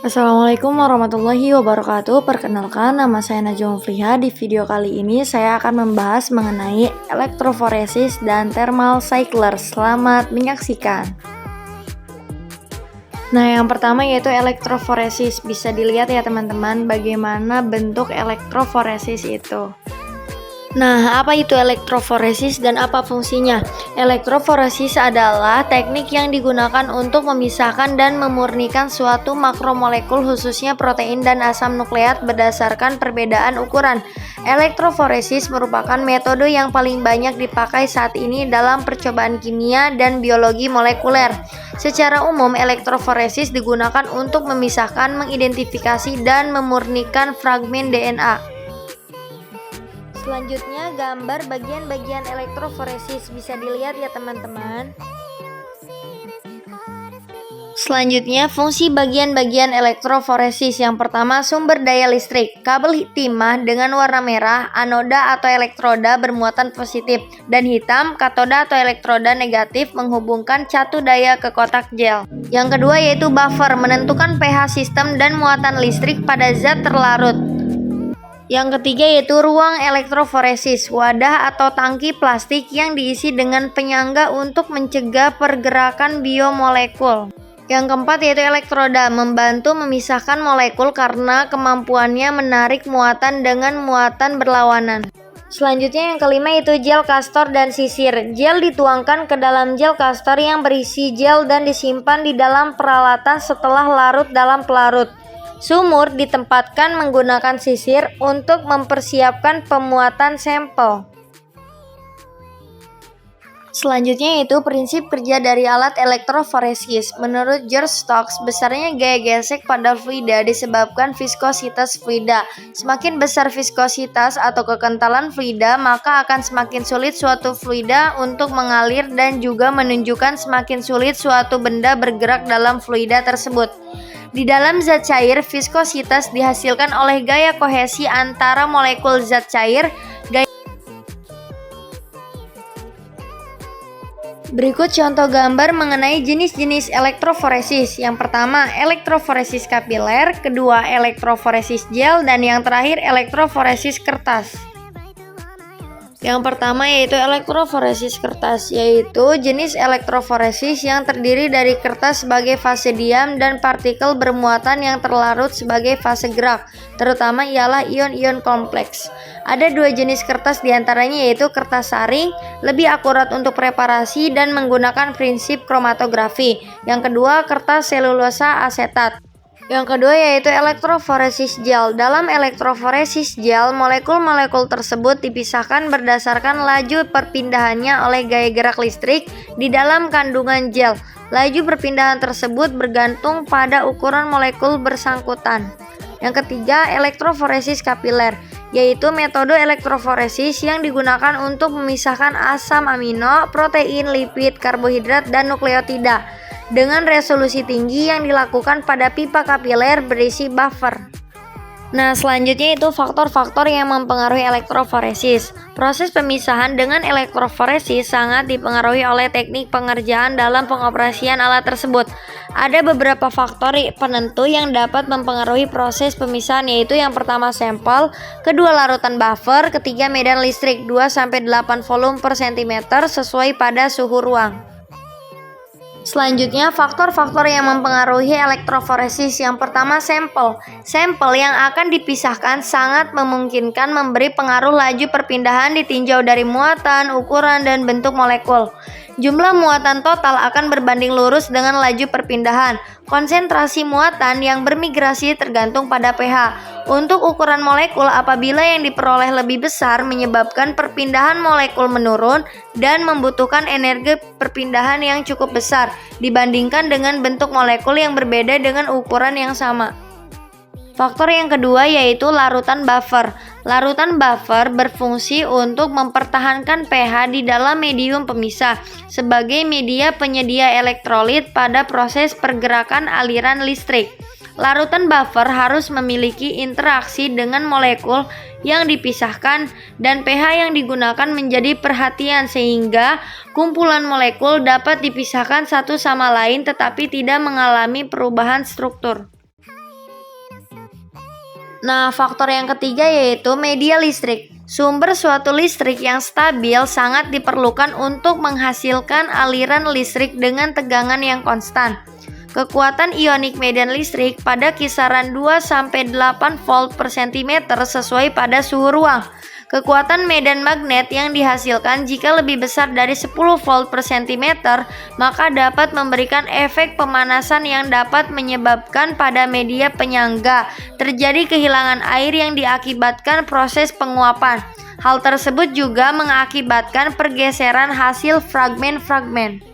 Assalamualaikum warahmatullahi wabarakatuh. Perkenalkan, nama saya Najwa Mufliha. Di video kali ini saya akan membahas mengenai elektroforesis dan thermal cycler. Selamat menyaksikan. Nah, yang pertama yaitu elektroforesis. Bisa dilihat ya teman-teman bagaimana bentuk elektroforesis itu. Nah, apa itu elektroforesis dan apa fungsinya? Elektroforesis adalah teknik yang digunakan untuk memisahkan dan memurnikan suatu makromolekul khususnya protein dan asam nukleat berdasarkan perbedaan ukuran. Elektroforesis merupakan metode yang paling banyak dipakai saat ini dalam percobaan kimia dan biologi molekuler. Secara umum, elektroforesis digunakan untuk memisahkan, mengidentifikasi, dan memurnikan fragmen DNA. Selanjutnya, gambar bagian-bagian elektroforesis bisa dilihat ya teman-teman. Selanjutnya, fungsi bagian-bagian elektroforesis. Yang pertama, sumber daya listrik. Kabel timah dengan warna merah, anoda atau elektroda bermuatan positif, dan hitam, katoda atau elektroda negatif menghubungkan catu daya ke kotak gel. Yang kedua yaitu buffer, menentukan pH sistem dan muatan listrik pada zat terlarut. Yang ketiga yaitu ruang elektroforesis, wadah atau tangki plastik yang diisi dengan penyangga untuk mencegah pergerakan biomolekul. Yang keempat yaitu elektroda, membantu memisahkan molekul karena kemampuannya menarik muatan dengan muatan berlawanan. Selanjutnya yang kelima yaitu gel kastor dan sisir. Gel dituangkan ke dalam gel kastor yang berisi gel dan disimpan di dalam peralatan setelah larut dalam pelarut. Sumur ditempatkan menggunakan sisir untuk mempersiapkan pemuatan sampel. Selanjutnya yaitu prinsip kerja dari alat elektroforesis. Menurut George Stokes, besarnya gaya gesek pada fluida disebabkan viskositas fluida. Semakin besar viskositas atau kekentalan fluida, maka akan semakin sulit suatu fluida untuk mengalir dan juga menunjukkan semakin sulit suatu benda bergerak dalam fluida tersebut. Di dalam zat cair, viskositas dihasilkan oleh gaya kohesi antara molekul zat cair. Berikut contoh gambar mengenai jenis-jenis elektroforesis. Yang pertama, elektroforesis kapiler, kedua, elektroforesis gel, dan yang terakhir, elektroforesis kertas. Yang pertama yaitu elektroforesis kertas, yaitu jenis elektroforesis yang terdiri dari kertas sebagai fase diam dan partikel bermuatan yang terlarut sebagai fase gerak, terutama ialah ion-ion kompleks. Ada dua jenis kertas diantaranya yaitu kertas saring, lebih akurat untuk preparasi dan menggunakan prinsip kromatografi. Yang kedua, kertas selulosa asetat. Yang kedua yaitu elektroforesis gel. Dalam elektroforesis gel, molekul-molekul tersebut dipisahkan berdasarkan laju perpindahannya oleh gaya gerak listrik di dalam kandungan gel. Laju perpindahan tersebut bergantung pada ukuran molekul bersangkutan. Yang ketiga, elektroforesis kapiler, yaitu metode elektroforesis yang digunakan untuk memisahkan asam amino, protein, lipid, karbohidrat, dan nukleotida dengan resolusi tinggi yang dilakukan pada pipa kapiler berisi buffer. Nah, selanjutnya itu faktor-faktor yang mempengaruhi elektroforesis. Proses pemisahan dengan elektroforesis sangat dipengaruhi oleh teknik pengerjaan dalam pengoperasian alat tersebut. Ada beberapa faktor penentu yang dapat mempengaruhi proses pemisahan, yaitu yang pertama sampel, kedua larutan buffer, ketiga medan listrik 2-8 volt per cm sesuai pada suhu ruang. Selanjutnya, faktor-faktor yang mempengaruhi elektroforesis. Yang pertama, sampel. Sampel yang akan dipisahkan sangat memungkinkan memberi pengaruh laju perpindahan ditinjau dari muatan, ukuran, dan bentuk molekul. Jumlah muatan total akan berbanding lurus dengan laju perpindahan. Konsentrasi muatan yang bermigrasi tergantung pada pH. Untuk ukuran molekul, apabila yang diperoleh lebih besar menyebabkan perpindahan molekul menurun dan membutuhkan energi perpindahan yang cukup besar dibandingkan dengan bentuk molekul yang berbeda dengan ukuran yang sama. Faktor yang kedua yaitu larutan buffer. Larutan buffer berfungsi untuk mempertahankan pH di dalam medium pemisah sebagai media penyedia elektrolit pada proses pergerakan aliran listrik. Larutan buffer harus memiliki interaksi dengan molekul yang dipisahkan dan pH yang digunakan menjadi perhatian sehingga kumpulan molekul dapat dipisahkan satu sama lain tetapi tidak mengalami perubahan struktur. Nah, faktor yang ketiga yaitu media listrik. Sumber suatu listrik yang stabil sangat diperlukan untuk menghasilkan aliran listrik dengan tegangan yang konstan. Kekuatan ionik medan listrik pada kisaran 2-8 volt per cm sesuai pada suhu ruang. Kekuatan medan magnet yang dihasilkan jika lebih besar dari 10 volt per cm, maka dapat memberikan efek pemanasan yang dapat menyebabkan pada media penyangga terjadi kehilangan air yang diakibatkan proses penguapan. Hal tersebut juga mengakibatkan pergeseran hasil fragmen-fragmen.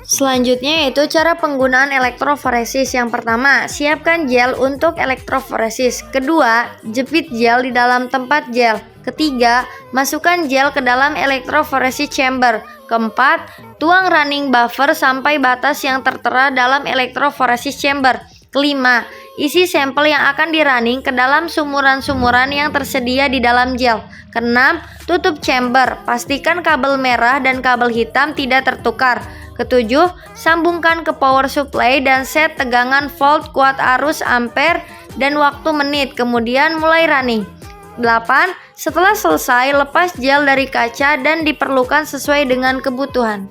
Selanjutnya yaitu cara penggunaan elektroforesis. Yang pertama, siapkan gel untuk elektroforesis. Kedua, jepit gel di dalam tempat gel. Ketiga, masukkan gel ke dalam elektroforesis chamber. Keempat, tuang running buffer sampai batas yang tertera dalam elektroforesis chamber. Kelima, isi sampel yang akan di-running ke dalam sumuran-sumuran yang tersedia di dalam gel. Keenam, tutup chamber. Pastikan kabel merah dan kabel hitam tidak tertukar. Ketujuh, sambungkan ke power supply dan set tegangan volt kuat arus ampere dan waktu menit, kemudian mulai running. 8. Setelah selesai, lepas gel dari kaca dan diperlukan sesuai dengan kebutuhan.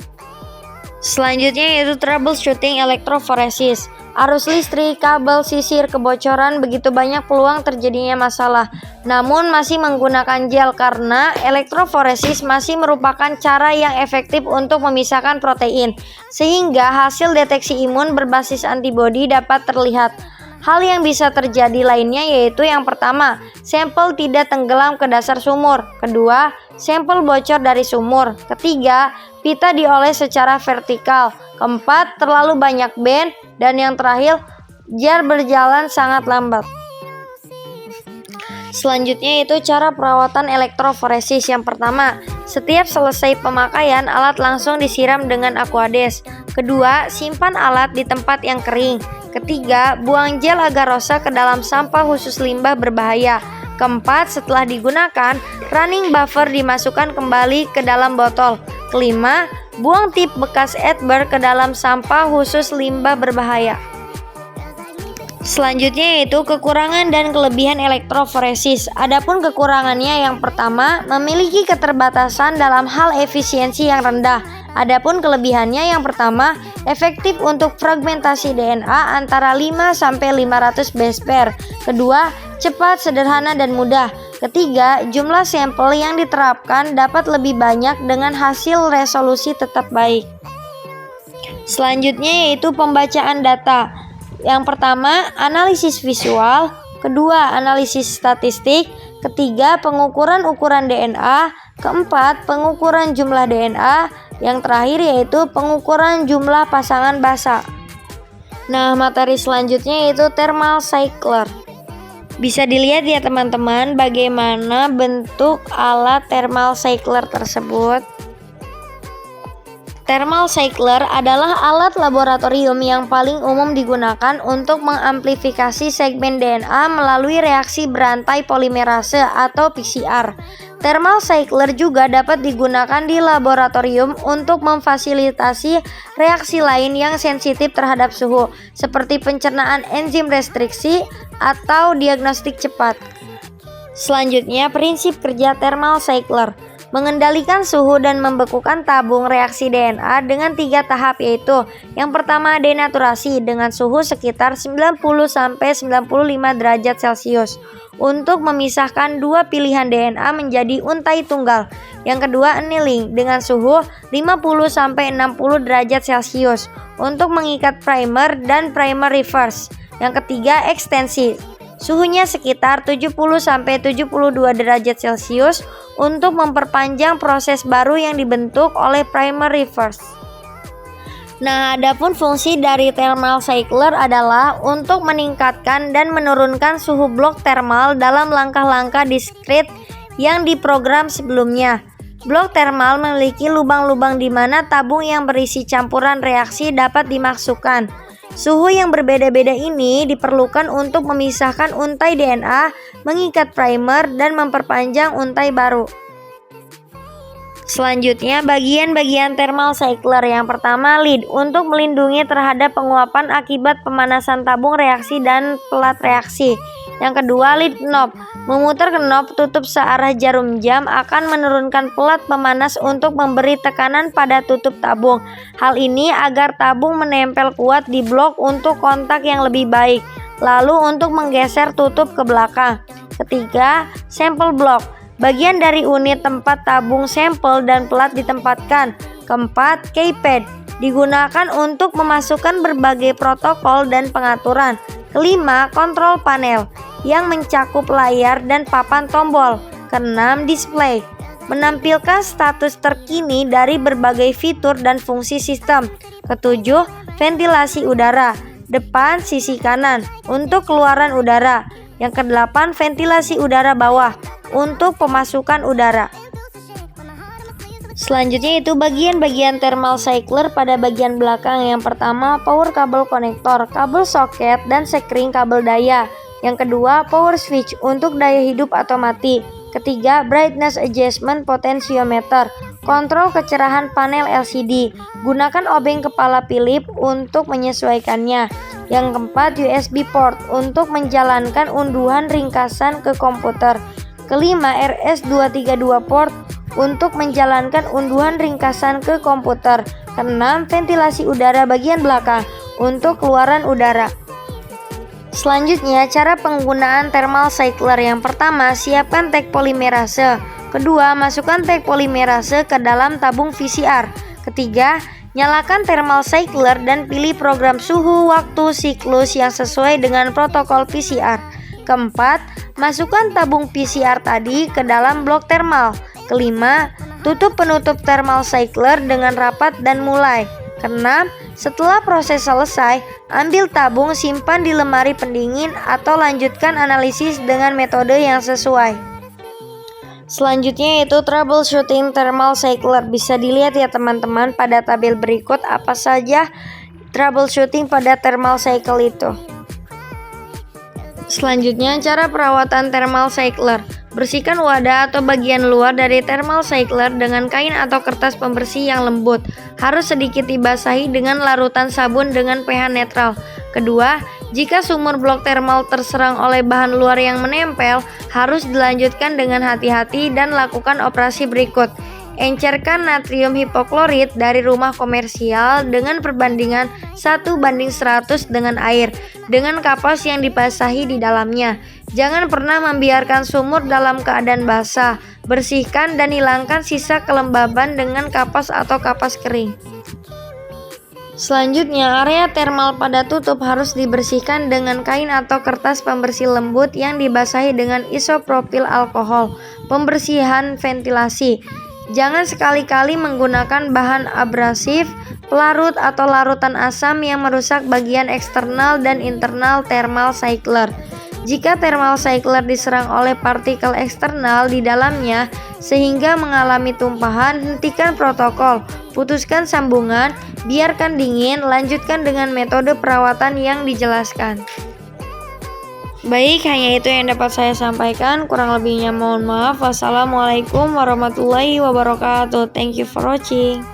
Selanjutnya yaitu troubleshooting elektroforesis. Arus listrik, kabel, sisir, kebocoran, begitu banyak peluang terjadinya masalah. Namun masih menggunakan gel karena elektroforesis masih merupakan cara yang efektif untuk memisahkan protein, sehingga hasil deteksi imun berbasis antibodi dapat terlihat. Hal yang bisa terjadi lainnya yaitu yang pertama, sampel tidak tenggelam ke dasar sumur. Kedua, sampel bocor dari sumur. Ketiga, pita dioles secara vertikal. Keempat, terlalu banyak band. Dan yang terakhir, jar berjalan sangat lambat. Selanjutnya yaitu cara perawatan elektroforesis. Yang pertama, setiap selesai pemakaian, alat langsung disiram dengan Aquades. Kedua, simpan alat di tempat yang kering. Ketiga, buang gel agarosa ke dalam sampah khusus limbah berbahaya. Keempat, setelah digunakan, running buffer dimasukkan kembali ke dalam botol. Kelima, buang tip bekas Edber ke dalam sampah khusus limbah berbahaya. Selanjutnya yaitu kekurangan dan kelebihan elektroforesis. Adapun kekurangannya yang pertama, memiliki keterbatasan dalam hal efisiensi yang rendah. Adapun kelebihannya yang pertama, efektif untuk fragmentasi DNA antara 5-500 base pair. Kedua, cepat, sederhana, dan mudah. Ketiga, jumlah sampel yang diterapkan dapat lebih banyak dengan hasil resolusi tetap baik. Selanjutnya yaitu pembacaan data. Yang pertama, analisis visual. Kedua, analisis statistik. Ketiga, pengukuran ukuran DNA. Keempat, pengukuran jumlah DNA. Yang terakhir yaitu pengukuran jumlah pasangan basa. Nah, materi selanjutnya yaitu thermal cycler. Bisa dilihat ya teman-teman bagaimana bentuk alat thermal cycler tersebut. Thermal cycler adalah alat laboratorium yang paling umum digunakan untuk mengamplifikasi segmen DNA melalui reaksi berantai polimerase atau PCR. Thermal cycler juga dapat digunakan di laboratorium untuk memfasilitasi reaksi lain yang sensitif terhadap suhu, seperti pencernaan enzim restriksi atau diagnostik cepat. Selanjutnya, prinsip kerja thermal cycler. Mengendalikan suhu dan membekukan tabung reaksi DNA dengan 3 tahap yaitu yang pertama denaturasi dengan suhu sekitar 90-95 derajat Celcius untuk memisahkan dua pilihan DNA menjadi untai tunggal. Yang kedua annealing dengan suhu 50-60 derajat Celcius untuk mengikat primer dan primer reverse. Yang ketiga ekstensi. Suhunya sekitar 70-72 derajat Celcius untuk memperpanjang proses baru yang dibentuk oleh primer reverse. Nah, adapun fungsi dari thermal cycler adalah untuk meningkatkan dan menurunkan suhu blok thermal dalam langkah-langkah diskrit yang diprogram sebelumnya. Blok thermal memiliki lubang-lubang di mana tabung yang berisi campuran reaksi dapat dimasukkan. Suhu yang berbeda-beda ini diperlukan untuk memisahkan untai DNA, mengikat primer, dan memperpanjang untai baru. Selanjutnya, bagian-bagian thermal cycler. Yang pertama, lid untuk melindungi terhadap penguapan akibat pemanasan tabung reaksi dan pelat reaksi. Yang kedua, lead knob. Memutar knob tutup searah jarum jam akan menurunkan pelat pemanas untuk memberi tekanan pada tutup tabung. Hal ini agar tabung menempel kuat di blok untuk kontak yang lebih baik. Lalu untuk menggeser tutup ke belakang. Ketiga, sampel block. Bagian dari unit tempat tabung sampel dan pelat ditempatkan. Keempat, keypad. Digunakan untuk memasukkan berbagai protokol dan pengaturan. Kelima, kontrol panel yang mencakup layar dan papan tombol. Keenam, display. Menampilkan status terkini dari berbagai fitur dan fungsi sistem. Ketujuh, ventilasi udara. Depan sisi kanan untuk keluaran udara. Yang kedelapan, ventilasi udara bawah untuk pemasukan udara. Selanjutnya itu bagian-bagian thermal cycler pada bagian belakang. Yang pertama, power kabel konektor, kabel soket, dan sekring kabel daya. Yang kedua, power switch untuk daya hidup atau mati. Ketiga, brightness adjustment potentiometer, kontrol kecerahan panel LCD. Gunakan obeng kepala Philips untuk menyesuaikannya. Yang keempat, USB port untuk menjalankan unduhan ringkasan ke komputer. Kelima, RS232 port untuk menjalankan unduhan ringkasan ke komputer. Keenam, ventilasi udara bagian belakang untuk keluaran udara. Selanjutnya, cara penggunaan thermal cycler. Yang pertama, siapkan tag polimerase. Kedua, masukkan tag polimerase ke dalam tabung VCR. Ketiga, nyalakan thermal cycler dan pilih program suhu waktu siklus yang sesuai dengan protokol VCR. Keempat, masukkan tabung VCR tadi ke dalam blok thermal. Kelima, tutup penutup thermal cycler dengan rapat dan mulai. Keenam, setelah proses selesai, ambil tabung, simpan di lemari pendingin atau lanjutkan analisis dengan metode yang sesuai. Selanjutnya yaitu troubleshooting thermal cycler. Bisa dilihat ya teman-teman pada tabel berikut apa saja troubleshooting pada thermal cycle itu. Selanjutnya, cara perawatan thermal cycler. Bersihkan wadah atau bagian luar dari thermal cycler dengan kain atau kertas pembersih yang lembut. Harus sedikit dibasahi dengan larutan sabun dengan pH netral. Kedua, jika sumur blok thermal terserang oleh bahan luar yang menempel, harus dilanjutkan dengan hati-hati dan lakukan operasi berikut. Encerkan natrium hipoklorit dari rumah komersial dengan perbandingan 1:100 dengan air, dengan kapas yang dibasahi di dalamnya. Jangan pernah membiarkan sumur dalam keadaan basah. Bersihkan dan hilangkan sisa kelembaban dengan kapas atau kapas kering. Selanjutnya, area thermal pada tutup harus dibersihkan dengan kain atau kertas pembersih lembut yang dibasahi dengan isopropil alkohol. Pembersihan ventilasi. Jangan sekali-kali menggunakan bahan abrasif, pelarut atau larutan asam yang merusak bagian eksternal dan internal thermal cycler. Jika thermal cycler diserang oleh partikel eksternal di dalamnya sehingga mengalami tumpahan, hentikan protokol, putuskan sambungan, biarkan dingin, lanjutkan dengan metode perawatan yang dijelaskan. Baik, hanya itu yang dapat saya sampaikan. Kurang lebihnya mohon maaf. Wassalamualaikum warahmatullahi wabarakatuh. Thank you for watching.